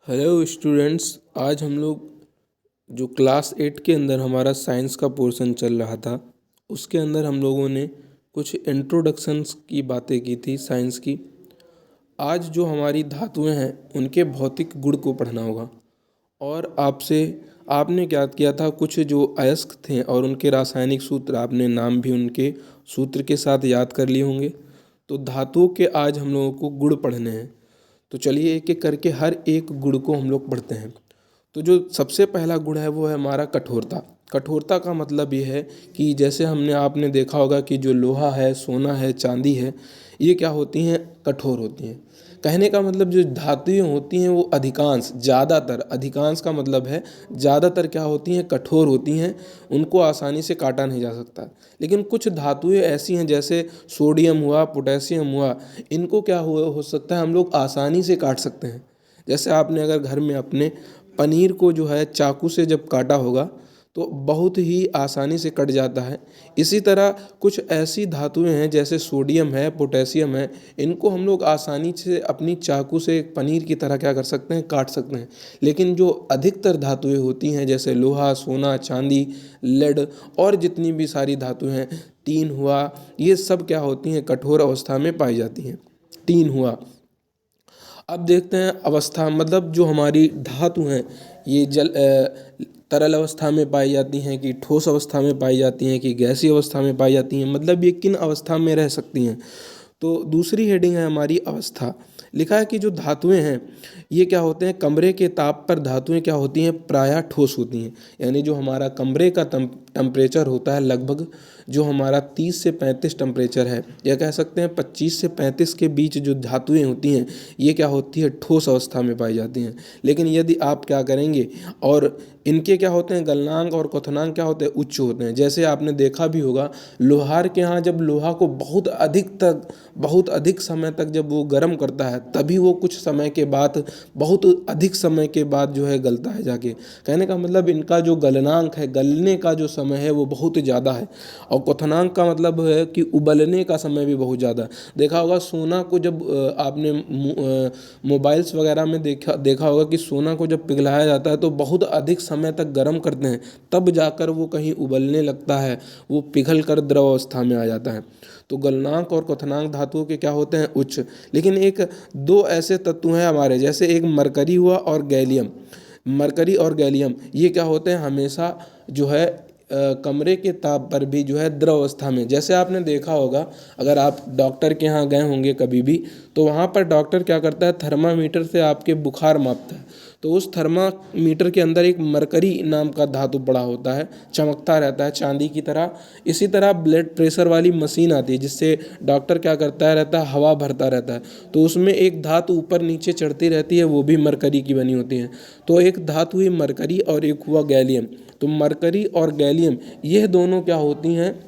Hello students, आज हम लोग जो क्लास 8 के अंदर हमारा साइंस का पोर्शन चल रहा था उसके अंदर हम लोगों ने कुछ इंट्रोडक्शंस की बातें की थी साइंस की। आज जो हमारी धातुएं हैं उनके भौतिक गुण को पढ़ना होगा। और आपने क्या किया था, कुछ जो अयस्क थे और उनके रासायनिक सूत्र आपने नाम भी उनके सूत्र के साथ याद कर लिए होंगे। तो धातुओं के आज हम लोगों को गुण पढ़ने हैं। तो चलिए एक एक करके हर एक गुण को हम लोग पढ़ते हैं। तो जो सबसे पहला गुण है वो है हमारा कठोरता। कठोरता का मतलब ये है कि जैसे आपने देखा होगा कि जो लोहा है, सोना है, चांदी है, ये क्या होती हैं, कठोर होती हैं। कहने का मतलब जो धातुएं होती हैं वो ज़्यादातर, अधिकांश का मतलब है ज़्यादातर क्या होती हैं, कठोर होती हैं। उनको आसानी से काटा नहीं जा सकता। लेकिन कुछ धातुएं ऐसी हैं जैसे सोडियम हुआ, पोटेशियम हुआ, इनको क्या हो सकता है, हम लोग आसानी से काट सकते हैं। जैसे आपने अगर घर में अपने पनीर को जो है चाकू से जब काटा होगा तो बहुत ही आसानी से कट जाता है। इसी तरह कुछ ऐसी धातुएं हैं जैसे सोडियम है, पोटेशियम है, इनको हम लोग आसानी से अपनी चाकू से पनीर की तरह क्या कर सकते हैं, काट सकते हैं। लेकिन जो अधिकतर धातुएं होती हैं जैसे लोहा, सोना, चांदी, लेड और जितनी भी सारी धातुएं हैं, टीन हुआ, ये सब क्या होती हैं, कठोर अवस्था में पाई जाती हैं। टीन हुआ। अब देखते हैं अवस्था, मतलब जो हमारी धातु हैं ये तरल अवस्था में पाई जाती हैं कि ठोस अवस्था में पाई जाती हैं कि गैसीय अवस्था में पाई जाती हैं, मतलब ये किन अवस्था में रह सकती हैं। तो दूसरी हेडिंग है हमारी अवस्था। लिखा है कि जो धातुएं हैं ये क्या होते हैं, कमरे के ताप पर धातुएं क्या होती हैं, प्रायः ठोस होती हैं। यानी जो हमारा कमरे का टेम्परेचर होता है, लगभग जो हमारा 30 से 35 टेम्परेचर है, या कह सकते हैं 25 से 35 के बीच जो धातुएं होती हैं ये क्या होती है, ठोस अवस्था में पाई जाती हैं। लेकिन यदि आप क्या करेंगे, और इनके क्या होते हैं, गलनांक और क्वथनांक क्या होते हैं, उच्च होते हैं। जैसे आपने देखा भी होगा लोहार के यहाँ जब लोहा को बहुत अधिक समय तक जब वो गर्म करता है तभी वो कुछ समय के बाद, बहुत अधिक समय के बाद जो है गलता है जाके। कहने का मतलब इनका जो गलनांक है, गलने का जो समय है वो बहुत ज़्यादा है। और क्वथनांक का मतलब है कि उबलने का समय भी बहुत ज़्यादा है। देखा होगा सोना को जब आपने मोबाइल्स वगैरह में देखा होगा कि सोना को जब पिघलाया जाता है तो बहुत अधिक समय तक गर्म करते हैं, तब जाकर वो कहीं उबलने लगता है, वो पिघल कर द्रव अवस्था में आ जाता है। तो गलनांक और क्वथनांक धातुओं के क्या होते हैं, उच्च। लेकिन दो ऐसे तत्व हैं हमारे, जैसे एक मरकरी हुआ और गैलियम। मरकरी और गैलियम ये क्या होते हैं, हमेशा जो है कमरे के ताप पर भी जो है द्रव अवस्था में। जैसे आपने देखा होगा, अगर आप डॉक्टर के यहाँ गए होंगे कभी भी, तो वहाँ पर डॉक्टर क्या करता है, थर्मामीटर से आपके बुखार मापता है। तो उस थर्मामीटर के अंदर एक मरकरी नाम का धातु पड़ा होता है, चमकता रहता है चांदी की तरह। इसी तरह ब्लड प्रेशर वाली मशीन आती है जिससे डॉक्टर क्या करता रहता है, हवा भरता रहता है। तो उसमें एक धातु ऊपर नीचे चढ़ती रहती है, वो भी मरकरी की बनी होती है। तो एक धातु हुई मरकरी और एक हुआ गैलियम। तो मरकरी और गैलियम यह दोनों क्या होती हैं,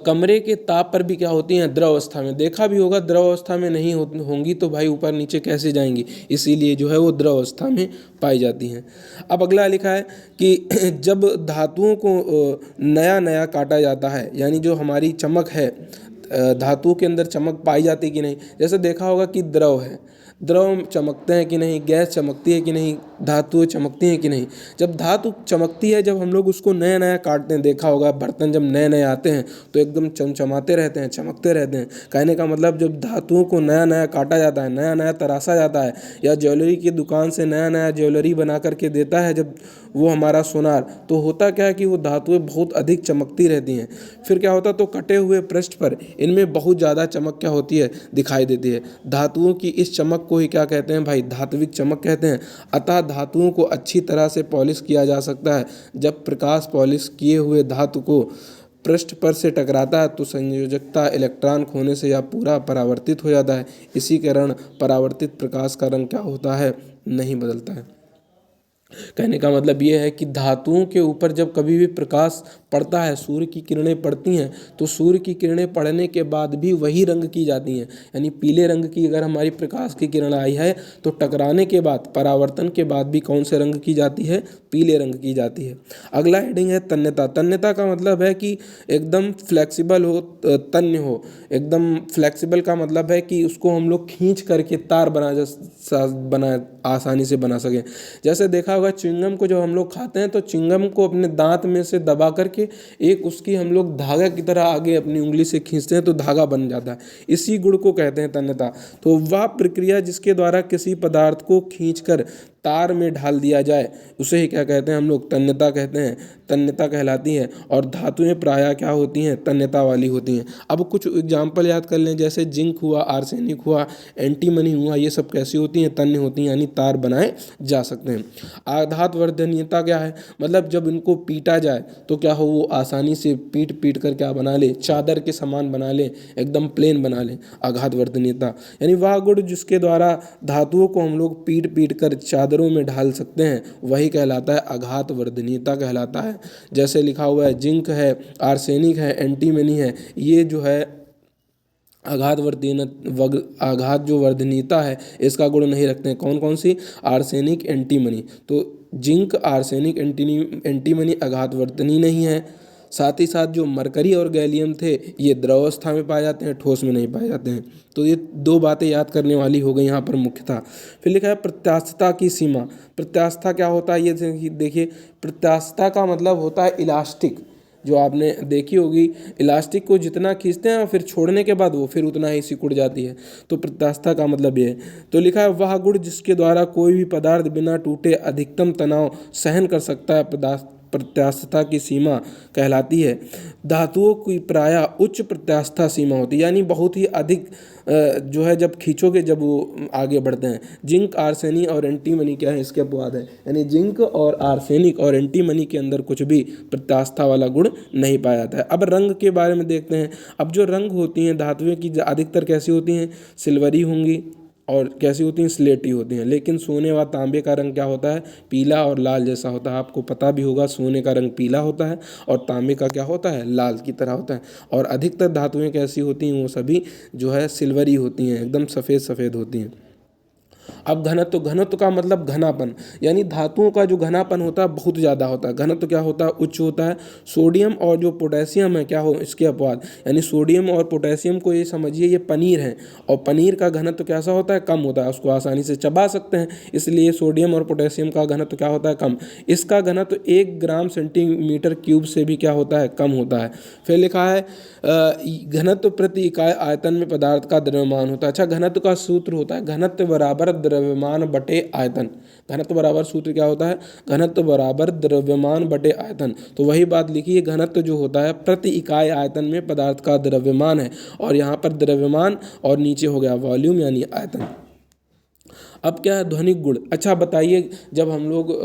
कमरे के ताप पर भी क्या होती हैं, द्रव अवस्था में। देखा भी होगा द्रव अवस्था में नहीं होंगी तो भाई ऊपर नीचे कैसे जाएंगी, इसीलिए जो है वो द्रव अवस्था में पाई जाती हैं। अब अगला लिखा है कि जब धातुओं को नया नया काटा जाता है, यानी जो हमारी चमक है, धातुओं के अंदर चमक पाई जाती कि नहीं। जैसे देखा होगा कि द्रव है, द्रव चमकते हैं कि नहीं, गैस चमकती है कि नहीं, धातुएं चमकती हैं कि नहीं। जब धातु चमकती है, जब हम लोग उसको नया नया काटते हैं, देखा होगा बर्तन जब नए नए आते हैं तो एकदम चमचमाते रहते हैं, चमकते रहते हैं। कहने का मतलब जब धातुओं को नया नया काटा जाता है, नया नया तराशा जाता है, या ज्वेलरी की दुकान से नया नया ज्वेलरी बना करके देता है जब वो हमारा सोनार, तो होता क्या है कि वो धातुएं बहुत अधिक चमकती रहती हैं। फिर क्या होता है, तो कटे हुए पृष्ठ पर इनमें बहुत ज़्यादा चमक क्या होती है, दिखाई देती है। धातुओं की इस चमक को ही क्या कहते हैं भाई, धात्विक चमक कहते हैं। अतः धातुओं को अच्छी तरह से पॉलिश किया जा सकता है। जब प्रकाश पॉलिश किए हुए धातु को पृष्ठ पर से टकराता है तो संयोजकता इलेक्ट्रॉन खोने से यह पूरा परावर्तित हो जाता है। इसी कारण परावर्तित प्रकाश का रंग क्या होता है, नहीं बदलता है। कहने का मतलब ये है कि धातुओं के ऊपर जब कभी भी प्रकाश पड़ता है, सूर्य की किरणें पड़ती हैं, तो सूर्य की किरणें पड़ने के बाद भी वही रंग की जाती हैं। यानी पीले रंग की अगर हमारी प्रकाश की किरण आई है तो टकराने के बाद, परावर्तन के बाद भी कौन से रंग की जाती है? पीले रंग की जाती है। अगला हेडिंग है तन्यता। तन्यता का मतलब है कि एकदम फ्लेक्सिबल हो, तन्य हो। एकदम फ्लेक्सिबल का मतलब है कि उसको हम लोग खींच करके तार बना आसानी से बना सकें। जैसे देखा होगा च्युइंगम को जब हम लोग खाते हैं तो च्युइंगम को अपने दांत में से दबा करके एक उसकी हम लोग धागा की तरह आगे अपनी उंगली से खींचते हैं तो धागा बन जाता है। इसी गुण को कहते हैं तन्यता। तो वह प्रक्रिया जिसके द्वारा किसी पदार्थ को खींचकर तार में ढाल दिया जाए उसे ही क्या कहते हैं? हम लोग तन्यता कहते हैं, तन्यता कहलाती है। और धातुएं प्रायः क्या होती हैं? तन्यता वाली होती हैं। अब कुछ एग्जाम्पल याद कर लें, जैसे जिंक हुआ, आर्सेनिक हुआ, एंटीमनी हुआ, ये सब कैसी होती हैं? तन्य होती हैं, यानी तार बनाए जा सकते हैं। आघात वर्धनीयता क्या है? मतलब जब इनको पीटा जाए तो क्या हो, वो आसानी से पीट पीट कर क्या बना ले? चादर के समान बना ले, एकदम प्लेन बना ले। आघात वर्धनीयता यानी वह गुण जिसके द्वारा धातुओं को हम लोग पीट पीट कर चादरों में ढाल सकते हैं वही कहलाता है आघात वर्धनीयता कहलाता है। जैसे लिखा हुआ है जिंक है, आर्सेनिक है, एंटीमनी है, ये जो है आघात जो वर्धनीयता है इसका गुण नहीं रखते हैं। कौन कौन सी? Arsenic, antimony. तो जिंक, आर्सेनिक, एंटीमनी आघात वर्धनीय नहीं है। साथ ही साथ जो मरकरी और गैलियम थे ये द्रवावस्था में पाए जाते हैं, ठोस में नहीं पाए जाते हैं। तो ये दो बातें याद करने वाली हो गई यहाँ पर मुख्यतः। फिर लिखा है प्रत्यास्थता की सीमा। प्रत्यास्थता क्या होता है? ये देखिए, प्रत्यास्थता का मतलब होता है इलास्टिक। जो आपने देखी होगी, इलास्टिक को जितना खींचते हैं फिर छोड़ने के बाद वो फिर उतना ही सिकुड़ जाती है। तो प्रत्यास्थता का मतलब ये है। तो लिखा है वह गुण जिसके द्वारा कोई भी पदार्थ बिना टूटे अधिकतम तनाव सहन कर सकता है प्रत्यास्थता की सीमा कहलाती है। धातुओं की प्रायः उच्च प्रत्यास्थता सीमा होती है, यानी बहुत ही अधिक जो है जब खींचोगे जब वो आगे बढ़ते हैं। जिंक, आर्सेनिक और एंटीमनी क्या है? इसके अपवाद है। यानी जिंक और आर्सेनिक और एंटीमनी के अंदर कुछ भी प्रत्यास्थता वाला गुण नहीं पाया जाता है। अब रंग के बारे में देखते हैं। अब जो रंग होती हैं धातुएं की अधिकतर कैसी होती हैं? सिल्वरी होंगी और कैसी होती हैं? स्लेटी होती हैं। लेकिन सोने व तांबे का रंग क्या होता है? पीला और लाल जैसा होता है। आपको पता भी होगा सोने का रंग पीला होता है और तांबे का क्या होता है? लाल की तरह होता है। और अधिकतर धातुएं कैसी होती हैं? वो सभी जो है सिल्वरी होती हैं, एकदम सफ़ेद सफ़ेद होती हैं। अब घनत्व, घनत्व का मतलब घनापन, यानी धातुओं का जो घनापन होता है बहुत ज़्यादा होता है। घनत्व क्या होता है? उच्च होता है। सोडियम और जो पोटेशियम है क्या हो? इसके अपवाद, यानी सोडियम और पोटेशियम को ये समझिए ये पनीर है और पनीर का घनत्व कैसा होता है? कम होता है। उसको आसानी से चबा सकते हैं, इसलिए सोडियम और पोटेशियम का घनत्व क्या होता है? कम। इसका घनत्व 1 ग्राम सेंटीमीटर क्यूब से भी क्या होता है? कम होता है। फिर लिखा है घनत्व प्रति इकाई आयतन में पदार्थ का द्रव्यमान होता है। अच्छा, घनत्व का सूत्र होता है घनत्व बराबर द्रव्यमान बटे आयतन। घनत्व बराबर सूत्र क्या होता है? घनत्व बराबर द्रव्यमान बटे आयतन। तो वही बात लिखिए, घनत्व जो होता है प्रति इकाई आयतन में पदार्थ का द्रव्यमान है, और यहाँ पर द्रव्यमान और नीचे हो गया वॉल्यूम यानी आयतन। अब क्या है? ध्वनिक गुण। अच्छा बताइए, जब हम लोग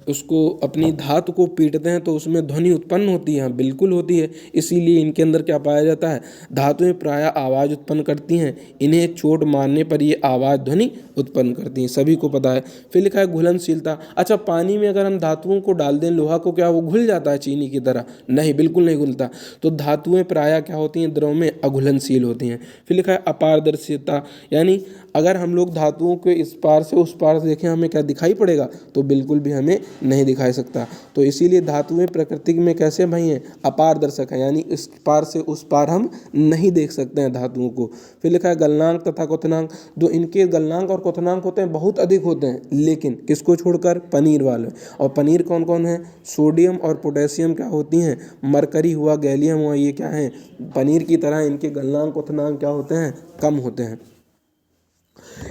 उसको अपनी धातु को पीटते हैं तो उसमें ध्वनि उत्पन्न होती है? बिल्कुल होती है। इसीलिए इनके अंदर क्या पाया जाता है? धातुएं प्रायः आवाज़ उत्पन्न करती हैं। इन्हें चोट मारने पर ये आवाज़ ध्वनि उत्पन्न करती हैं, सभी को पता है। फिर लिखा है घुलनशीलता। अच्छा, पानी में अगर हम धातुओं को डाल दें, लोहा को, क्या वो घुल जाता है चीनी की तरह? नहीं, बिल्कुल नहीं घुलता। तो धातुएं प्रायः क्या होती हैं? द्रव में अघुलनशील होती हैं। फिर लिखा है अपारदर्शिता, यानी अगर हम लोग धातुओं के इस पार से उस पार देखें हमें क्या दिखाई पड़ेगा? तो बिल्कुल भी हमें नहीं दिखाई सकता। तो इसीलिए धातुएं प्रकृति में कैसे भाई हैं? अपारदर्शक है, यानी इस पार से उस पार हम नहीं देख सकते हैं धातुओं को। फिर लिखा है गलनांक तथा क्वथनांक। जो इनके गलनांक और क्वथनांक होते हैं बहुत अधिक होते हैं, लेकिन किसको छोड़कर? पनीर वाले। और पनीर कौन कौन है? सोडियम और पोटेशियम क्या होती हैं? मरकरी हुआ, गैलियम हुआ, ये क्या है? पनीर की तरह इनके गलनांक क्वथनांक क्या होते हैं? कम होते हैं।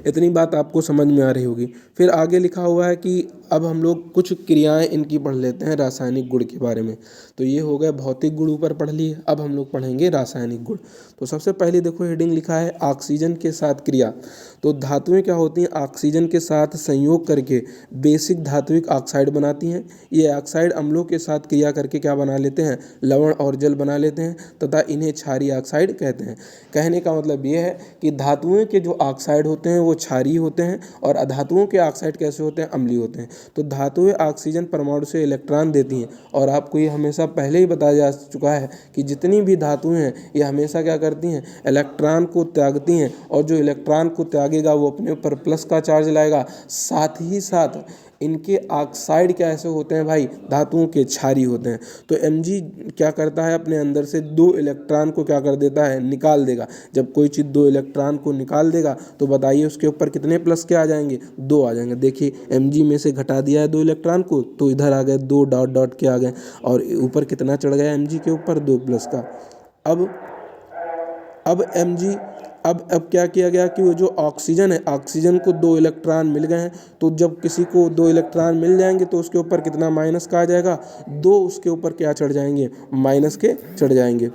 इतनी बात आपको समझ में आ रही होगी। फिर आगे लिखा हुआ है कि अब हम लोग कुछ क्रियाएं इनकी पढ़ लेते हैं रासायनिक गुण के बारे में। तो ये हो गए भौतिक गुण ऊपर पढ़ लिए, अब हम लोग पढ़ेंगे रासायनिक गुण। तो सबसे पहले देखो हेडिंग लिखा है ऑक्सीजन के साथ क्रिया। तो धातुएं क्या होती हैं? ऑक्सीजन के साथ संयोग करके बेसिक धात्विक ऑक्साइड बनाती हैं। ये ऑक्साइड अम्लों के साथ क्रिया करके क्या बना लेते हैं? लवण और जल बना लेते हैं, तथा इन्हें क्षारीय ऑक्साइड कहते हैं। कहने का मतलब ये है कि धातुएं के जो ऑक्साइड होते हैं हैं वो क्षारीय होते हैं और अधातुओं के ऑक्साइड कैसे होते हैं, अम्लीय होते हैं। तो धातुएं ऑक्सीजन परमाणु से इलेक्ट्रॉन देती हैं और आपको ये हमेशा पहले ही बताया जा चुका है कि जितनी भी धातुएं हैं ये हमेशा क्या करती हैं, इलेक्ट्रॉन को त्यागती हैं और जो इलेक्ट्रॉन को त्यागेगा वो अपने ऊपर प्लस का चार्ज लाएगा। साथ ही साथ इनके ऑक्साइड क्या ऐसे होते हैं भाई, धातुओं के क्षारीय होते हैं। तो Mg क्या करता है, अपने अंदर से 2 इलेक्ट्रॉन को क्या कर देता है, निकाल देगा। जब कोई चीज़ 2 इलेक्ट्रॉन को निकाल देगा तो बताइए उसके ऊपर कितने प्लस के आ जाएंगे, 2 आ जाएंगे। देखिए Mg में से घटा दिया है 2 इलेक्ट्रॉन को तो इधर आ गए 2 डॉट डॉट के आ गए और ऊपर कितना चढ़ गया Mg के ऊपर, 2 प्लस का। अब Mg अब क्या किया गया कि वो जो ऑक्सीजन है, ऑक्सीजन को 2 इलेक्ट्रॉन मिल गए हैं। तो जब किसी को 2 इलेक्ट्रॉन मिल जाएंगे तो उसके ऊपर कितना माइनस का आ जाएगा, 2 उसके ऊपर क्या चढ़ जाएंगे, माइनस के चढ़ जाएंगे।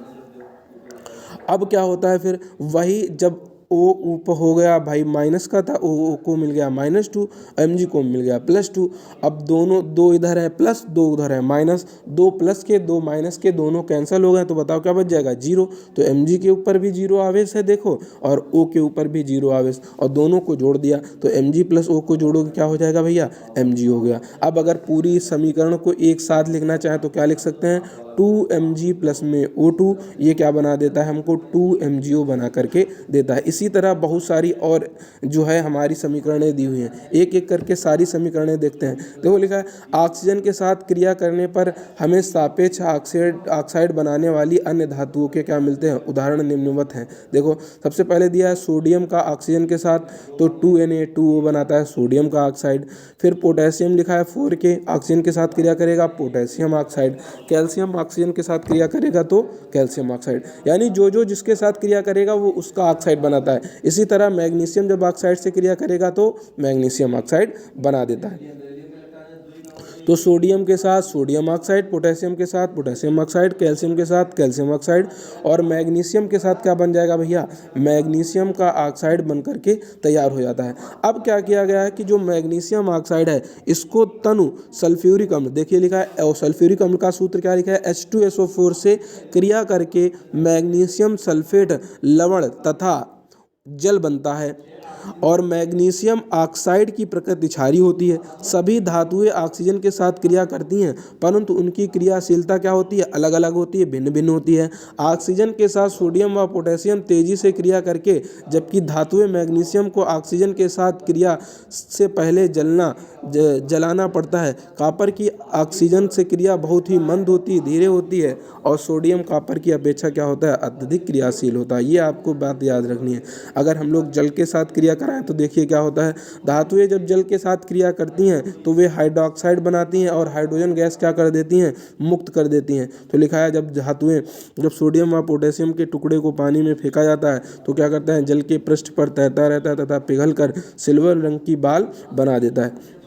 अब क्या होता है फिर, वही जब ओ ऊपर हो गया भाई, माइनस का था, ओ को मिल गया -2, Mg को मिल गया +2। अब दोनों 2 इधर है प्लस, 2 उधर है माइनस, 2 प्लस के 2 माइनस के दोनों कैंसिल हो गए तो बताओ क्या बच जाएगा, 0। तो Mg के ऊपर भी 0 आवेश है देखो, और O के ऊपर भी 0 आवेश, और दोनों को जोड़ दिया तो Mg प्लस O को जोड़ोगे क्या हो जाएगा भैया, Mg हो गया। अब अगर पूरी समीकरण को एक साथ लिखना चाहें तो क्या लिख सकते हैं, 2Mg प्लस में O2, ये क्या बना देता है हमको, 2MgO बना करके देता है। इसी तरह बहुत सारी और जो है हमारी समीकरणें दी हुई हैं, एक एक करके सारी समीकरणें देखते हैं। देखो लिखा है, ऑक्सीजन के साथ क्रिया करने पर हमें सापेक्ष ऑक्साइड बनाने वाली अन्य धातुओं के क्या मिलते हैं, उदाहरण निम्नवत हैं। देखो सबसे पहले दिया है सोडियम का ऑक्सीजन के साथ तो 2Na2O बनाता है सोडियम का ऑक्साइड। फिर पोटेशियम लिखा है 4 के ऑक्सीजन के साथ क्रिया करेगा, पोटेशियम ऑक्साइड। कैल्शियम ऑक्सीजन के साथ क्रिया करेगा तो कैल्शियम ऑक्साइड। यानी जो जिसके साथ क्रिया करेगा वो उसका ऑक्साइड बनाता है। इसी तरह मैग्नीशियम जब ऑक्साइड से क्रिया करेगा तो मैग्नीशियम ऑक्साइड बना देता है। तो सोडियम के साथ सोडियम ऑक्साइड, पोटेशियम के साथ पोटेशियम ऑक्साइड, कैल्शियम के साथ कैल्शियम ऑक्साइड, और मैग्नीशियम के साथ क्या बन जाएगा भैया, मैग्नीशियम का ऑक्साइड बन करके तैयार हो जाता है। अब क्या किया गया है कि जो मैग्नीशियम ऑक्साइड है इसको तनु सल्फ्यूरिक अम्ल, देखिए लिखा है, और सल्फ्यूरिक अम्ल का सूत्र क्या लिखा है, H2SO4 से क्रिया करके मैग्नीशियम सल्फेट लवण तथा जल बनता है। और मैग्नीशियम ऑक्साइड की प्रकृति क्षारीय होती है। सभी धातुएं ऑक्सीजन के साथ क्रिया करती हैं परंतु उनकी क्रियाशीलता क्या होती है, अलग अलग होती है, भिन्न भिन्न होती है। ऑक्सीजन के साथ सोडियम व पोटेशियम तेजी से क्रिया करके, जबकि धातुएं मैग्नीशियम को ऑक्सीजन के साथ क्रिया से पहले जलाना पड़ता है। कॉपर की ऑक्सीजन से क्रिया बहुत ही मंद होती है, धीरे होती है, और सोडियम कॉपर की अपेक्षा क्या होता है, अत्यधिक क्रियाशील होता है। ये आपको बात याद रखनी है। अगर हम लोग जल के साथ क्रिया कराएं तो देखिए क्या होता है, धातुएं जब जल के साथ क्रिया करती हैं तो वे हाइड्रोक्साइड बनाती हैं और हाइड्रोजन गैस क्या कर देती हैं, मुक्त कर देती हैं। तो लिखा है जब सोडियम व पोटेशियम के टुकड़े को पानी में फेंका जाता है तो क्या करता है, जल के पृष्ठ पर तैरता रहता है तथा पिघलकर सिल्वर रंग की बाल बना देता है।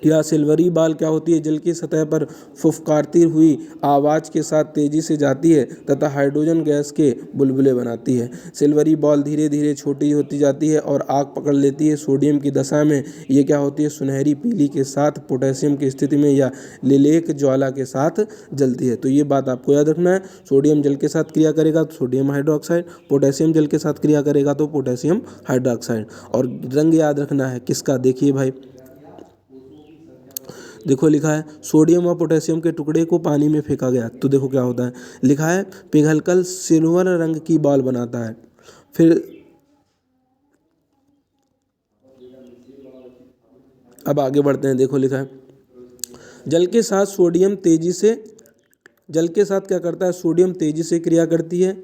यह सिल्वरी बाल क्या होती है, जल की सतह पर फुफकारती हुई आवाज़ के साथ तेजी से जाती है तथा हाइड्रोजन गैस के बुलबुले बनाती है। सिल्वरी बॉल धीरे धीरे छोटी होती जाती है और आग पकड़ लेती है। सोडियम की दशा में ये क्या होती है, सुनहरी पीली के साथ, पोटेशियम की स्थिति में या लिलेक ज्वाला के साथ जलती है। तो ये बात आपको याद रखना है, सोडियम जल के साथ क्रिया करेगा तो सोडियम हाइड्रोक्साइड, पोटेशियम जल के साथ क्रिया करेगा तो पोटेशियम हाइड्रोक्साइड। और रंग याद रखना है किसका, देखिए भाई, देखो लिखा है सोडियम व पोटेशियम के टुकड़े को पानी में फेंका गया तो देखो क्या होता है, लिखा है पिघलकर सिल्वर रंग की बॉल बनाता है। फिर अब आगे बढ़ते हैं, देखो लिखा है जल के साथ क्या करता है, सोडियम तेजी से क्रिया करती है,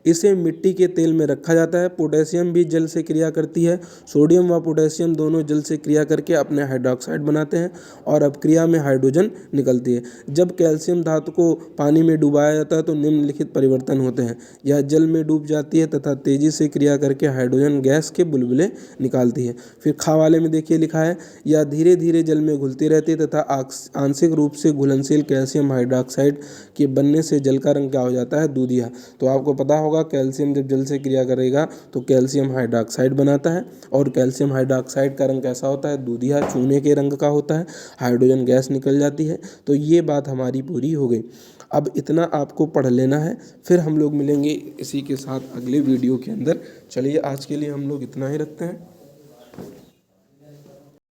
इसे मिट्टी के तेल में रखा जाता है। पोटेशियम भी जल से क्रिया करती है। सोडियम व पोटेशियम दोनों जल से क्रिया करके अपने हाइड्रोक्साइड बनाते हैं और अब क्रिया में हाइड्रोजन निकलती है। जब कैल्शियम धातु को पानी में डुबाया जाता है तो निम्नलिखित परिवर्तन होते हैं, यह जल में डूब जाती है तथा तेजी से क्रिया करके हाइड्रोजन गैस के बुलबुले निकालती है। फिर खा वाले में देखिए लिखा है, यह धीरे धीरे जल में घुलती रहती है तथा आंशिक रूप से घुलनशील कैल्शियम हाइड्रोक्साइड के बनने से जल का रंग क्या हो जाता है, दूधिया। तो आपको पता होगा कैल्शियम जब जल से क्रिया करेगा तो कैल्शियम हाइड्रोक्साइड बनाता है और कैल्शियम हाइड्रोक्साइड का रंग कैसा होता है, दूधिया, चूने के रंग का होता है। हाइड्रोजन गैस निकल जाती है। तो ये बात हमारी पूरी हो गई। अब इतना आपको पढ़ लेना है, फिर हम लोग मिलेंगे इसी के साथ अगले वीडियो के अंदर। चलिए आज के लिए हम लोग इतना ही रखते हैं।